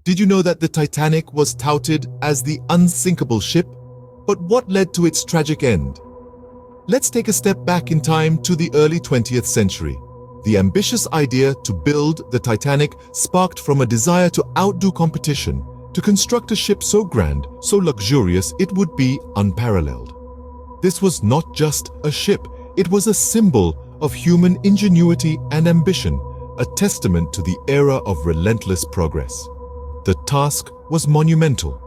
Did you know that the Titanic was touted as the unsinkable ship? But what led to its tragic end? Let's take a step back in time to the early 20th century. The ambitious idea to build the Titanic sparked from a desire to outdo competition, to construct a ship so grand, so luxurious it would be unparalleled. This was not just a ship, it was a symbol of human ingenuity and ambition, a testament to the era of relentless progress. The task was monumental.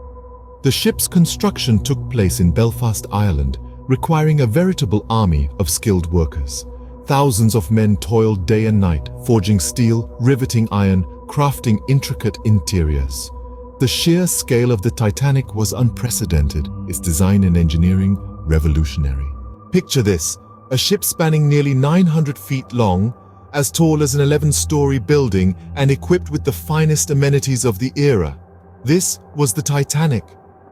The ship's construction took place in Belfast, Ireland, requiring a veritable army of skilled workers. Thousands of men toiled day and night, forging steel, riveting iron, crafting intricate interiors. The sheer scale of the Titanic was unprecedented, its design and engineering revolutionary. Picture this, a ship spanning nearly 900 feet long, as tall as an 11-story building and equipped with the finest amenities of the era. This was the Titanic.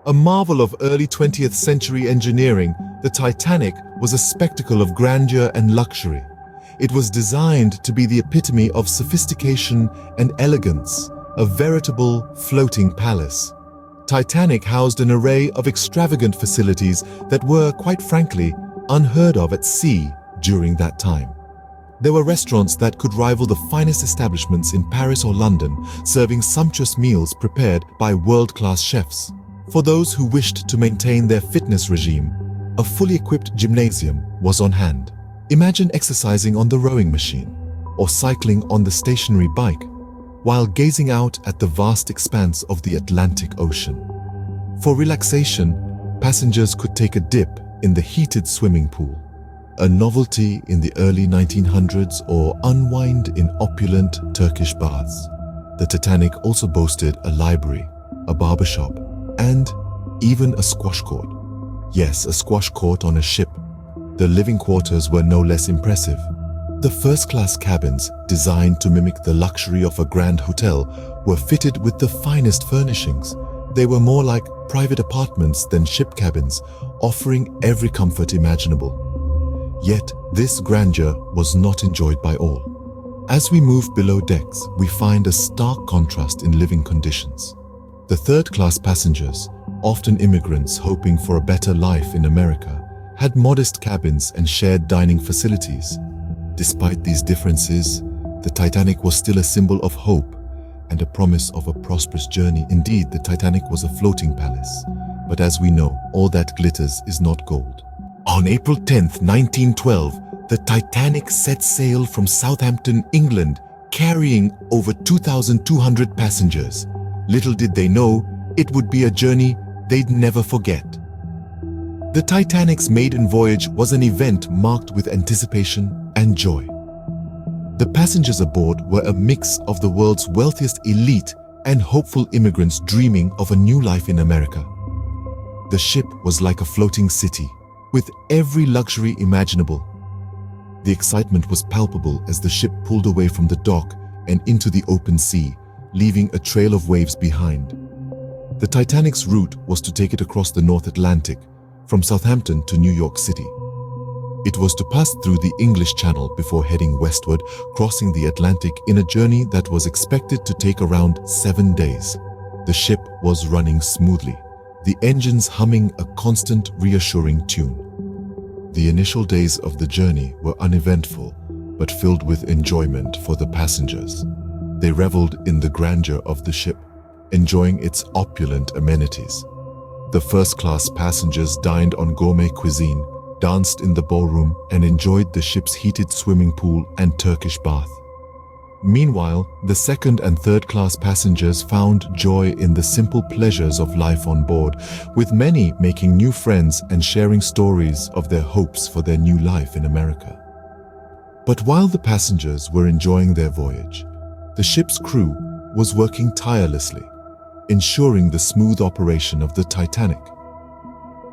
A marvel of early 20th century engineering, the Titanic was a spectacle of grandeur and luxury. It was designed to be the epitome of sophistication and elegance, a veritable floating palace. Titanic housed an array of extravagant facilities that were, quite frankly, unheard of at sea during that time. There were restaurants that could rival the finest establishments in Paris or London, serving sumptuous meals prepared by world-class chefs. For those who wished to maintain their fitness regime, a fully equipped gymnasium was on hand. Imagine exercising on the rowing machine or cycling on the stationary bike while gazing out at the vast expanse of the Atlantic Ocean. For relaxation, passengers could take a dip in the heated swimming pool, a novelty in the early 1900s, or unwind in opulent Turkish baths. The Titanic also boasted a library, a barbershop, and even a squash court. Yes, a squash court on a ship. The living quarters were no less impressive. The first-class cabins, designed to mimic the luxury of a grand hotel, were fitted with the finest furnishings. They were more like private apartments than ship cabins, offering every comfort imaginable. Yet, this grandeur was not enjoyed by all. As we move below decks, we find a stark contrast in living conditions. The third-class passengers, often immigrants hoping for a better life in America, had modest cabins and shared dining facilities. Despite these differences, the Titanic was still a symbol of hope and a promise of a prosperous journey. Indeed, the Titanic was a floating palace. But as we know, all that glitters is not gold. On April 10th, 1912, the Titanic set sail from Southampton, England, carrying over 2,200 passengers. Little did they know, it would be a journey they'd never forget. The Titanic's maiden voyage was an event marked with anticipation and joy. The passengers aboard were a mix of the world's wealthiest elite and hopeful immigrants dreaming of a new life in America. The ship was like a floating city, with every luxury imaginable. The excitement was palpable as the ship pulled away from the dock and into the open sea, leaving a trail of waves behind. The Titanic's route was to take it across the North Atlantic, from Southampton to New York City. It was to pass through the English Channel before heading westward, crossing the Atlantic in a journey that was expected to take around 7 days. The ship was running smoothly, the engines humming a constant, reassuring tune. The initial days of the journey were uneventful, but filled with enjoyment for the passengers. They reveled in the grandeur of the ship, enjoying its opulent amenities. The first-class passengers dined on gourmet cuisine, danced in the ballroom, and enjoyed the ship's heated swimming pool and Turkish bath. Meanwhile, the second and third-class passengers found joy in the simple pleasures of life on board, with many making new friends and sharing stories of their hopes for their new life in America. But while the passengers were enjoying their voyage, the ship's crew was working tirelessly, ensuring the smooth operation of the Titanic.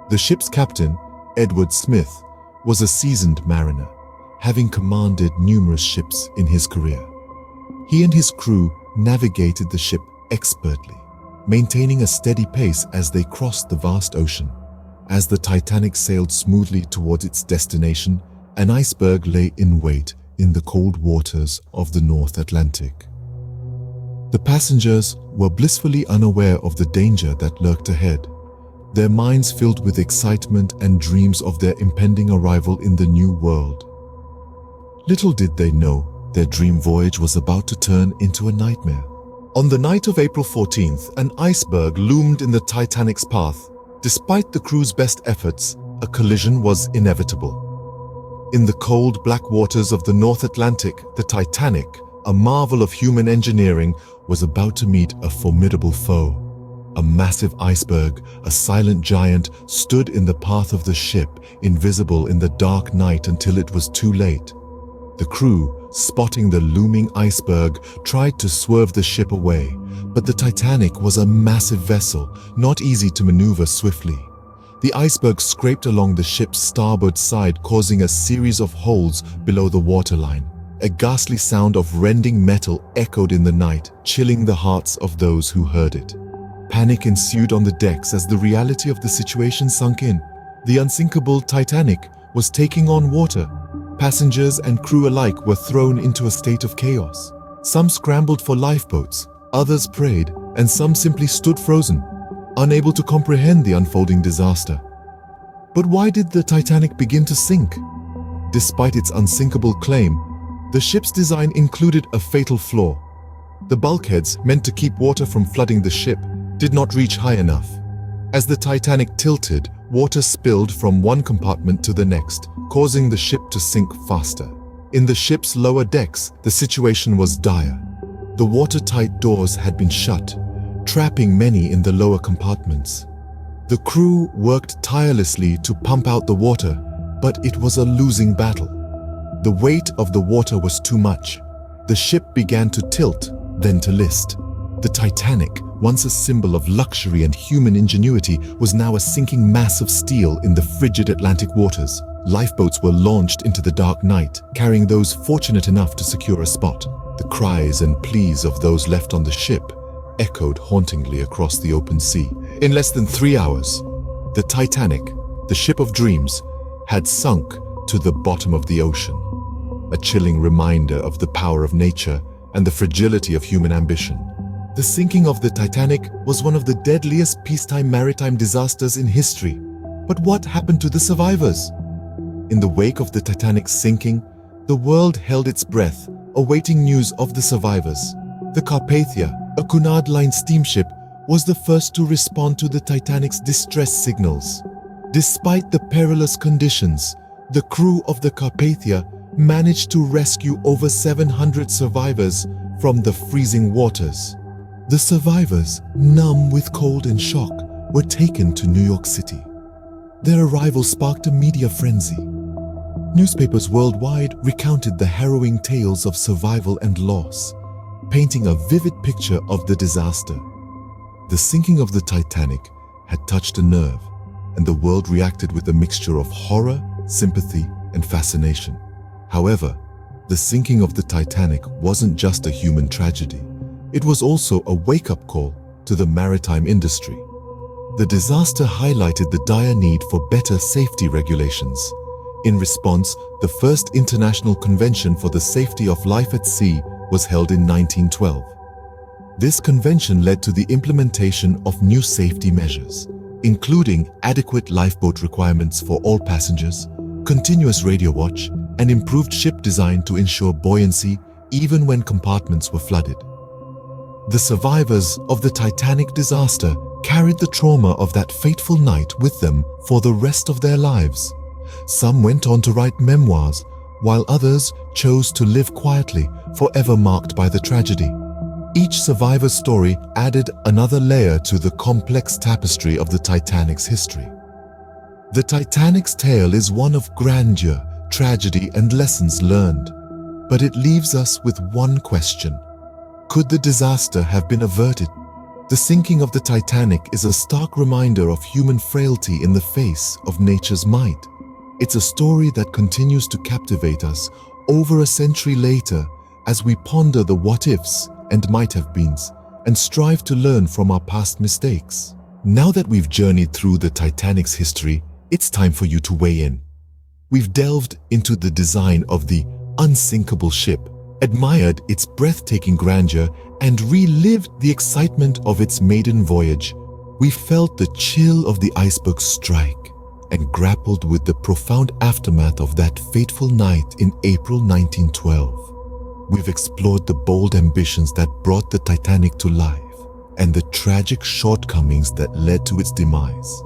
The ship's captain, Edward Smith, was a seasoned mariner, having commanded numerous ships in his career. He and his crew navigated the ship expertly, maintaining a steady pace as they crossed the vast ocean. As the Titanic sailed smoothly towards its destination, an iceberg lay in wait in the cold waters of the North Atlantic. The passengers were blissfully unaware of the danger that lurked ahead, their minds filled with excitement and dreams of their impending arrival in the new world. Little did they know, their dream voyage was about to turn into a nightmare. On the night of April 14th, an iceberg loomed in the Titanic's path. Despite the crew's best efforts, a collision was inevitable. In the cold, black waters of the North Atlantic, the Titanic, a marvel of human engineering, was about to meet a formidable foe. A massive iceberg, a silent giant, stood in the path of the ship, invisible in the dark night until it was too late. The crew, spotting the looming iceberg, tried to swerve the ship away, but the Titanic was a massive vessel, not easy to maneuver swiftly. The iceberg scraped along the ship's starboard side, causing a series of holes below the waterline. A ghastly sound of rending metal echoed in the night, chilling the hearts of those who heard it. Panic ensued on the decks as the reality of the situation sunk in. The unsinkable Titanic was taking on water. Passengers and crew alike were thrown into a state of chaos. Some scrambled for lifeboats, others prayed, and some simply stood frozen, unable to comprehend the unfolding disaster. But why did the Titanic begin to sink? Despite its unsinkable claim, the ship's design included a fatal flaw. The bulkheads, meant to keep water from flooding the ship, did not reach high enough. As the Titanic tilted, water spilled from one compartment to the next, causing the ship to sink faster. In the ship's lower decks, the situation was dire. The watertight doors had been shut, trapping many in the lower compartments. The crew worked tirelessly to pump out the water, but it was a losing battle. The weight of the water was too much. The ship began to tilt, then to list. The Titanic, once a symbol of luxury and human ingenuity, was now a sinking mass of steel in the frigid Atlantic waters. Lifeboats were launched into the dark night, carrying those fortunate enough to secure a spot. The cries and pleas of those left on the ship echoed hauntingly across the open sea. In less than 3 hours, the Titanic, the ship of dreams, had sunk to the bottom of the ocean. A chilling reminder of the power of nature and the fragility of human ambition. The sinking of the Titanic was one of the deadliest peacetime maritime disasters in history. But what happened to the survivors? In the wake of the Titanic's sinking, the world held its breath, awaiting news of the survivors. The Carpathia, a Cunard Line steamship, was the first to respond to the Titanic's distress signals. Despite the perilous conditions, the crew of the Carpathia managed to rescue over 700 survivors from the freezing waters. The survivors, numb with cold and shock, were taken to New York City. Their arrival sparked a media frenzy. Newspapers worldwide recounted the harrowing tales of survival and loss, painting a vivid picture of the disaster. The sinking of the Titanic had touched a nerve, and the world reacted with a mixture of horror, sympathy, and fascination. However, the sinking of the Titanic wasn't just a human tragedy. It was also a wake-up call to the maritime industry. The disaster highlighted the dire need for better safety regulations. In response, the first International Convention for the Safety of Life at Sea was held in 1912. This convention led to the implementation of new safety measures, including adequate lifeboat requirements for all passengers, continuous radio watch, and improved ship design to ensure buoyancy even when compartments were flooded. The survivors of the Titanic disaster carried the trauma of that fateful night with them for the rest of their lives. Some went on to write memoirs, while others chose to live quietly, forever marked by the tragedy. Each survivor's story added another layer to the complex tapestry of the Titanic's history. The Titanic's tale is one of grandeur, tragedy, and lessons learned. But it leaves us with one question. Could the disaster have been averted? The sinking of the Titanic is a stark reminder of human frailty in the face of nature's might. It's a story that continues to captivate us over a century later as we ponder the what-ifs and might-have-beens and strive to learn from our past mistakes. Now that we've journeyed through the Titanic's history, it's time for you to weigh in. We've delved into the design of the unsinkable ship, admired its breathtaking grandeur, and relived the excitement of its maiden voyage, we felt the chill of the iceberg strike and grappled with the profound aftermath of that fateful night in April 1912. We've explored the bold ambitions that brought the Titanic to life and the tragic shortcomings that led to its demise.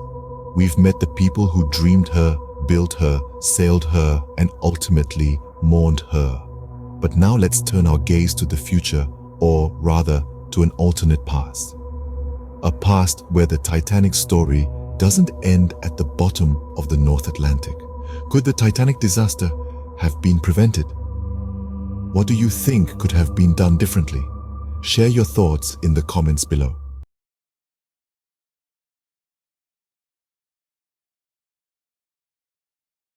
We've met the people who dreamed her, built her, sailed her, and ultimately mourned her. But now let's turn our gaze to the future, or rather, to an alternate past. A past where the Titanic story doesn't end at the bottom of the North Atlantic. Could the Titanic disaster have been prevented? What do you think could have been done differently? Share your thoughts in the comments below.